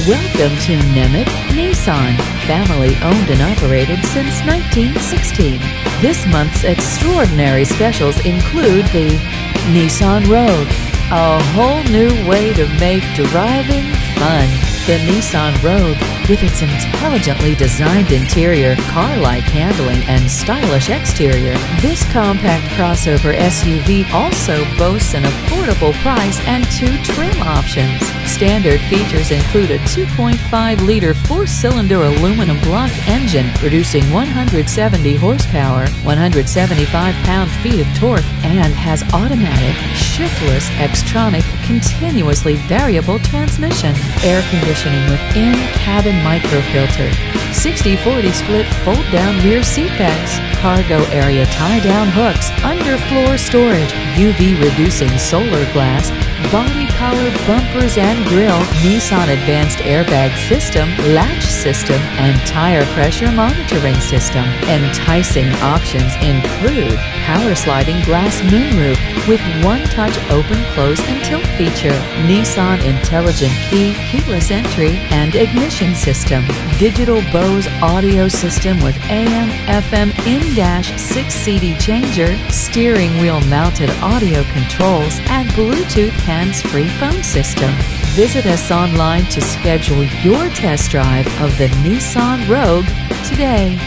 Welcome to Nemec Nissan, family owned and operated since 1916. This month's extraordinary specials include the Nissan Rogue, a whole new way to make driving fun. The Nissan Rogue, with its intelligently designed interior, car-like handling, and stylish exterior, this compact crossover SUV also boasts an affordable price and 2 trim options. Standard features include a 2.5-liter 4-cylinder aluminum block engine producing 170 horsepower, 175 pound-feet of torque, and has automatic, shiftless, Xtronic, continuously variable transmission, air conditioning with in-cabin microfilter, 60/40 split fold-down rear seat backs, cargo area tie-down hooks, underfloor storage, UV-reducing solar glass, body-colored bumpers and grille, Nissan advanced airbag system, latch system, and tire pressure monitoring system. Enticing options include power sliding glass moonroof with one-touch open-close and tilt feature, Nissan intelligent key, keyless entry, and ignition system, digital Bose audio system with AM/FM in-dash 6 CD changer, steering wheel mounted audio controls, and Bluetooth hands-free phone system. Visit us online to schedule your test drive of the Nissan Rogue today.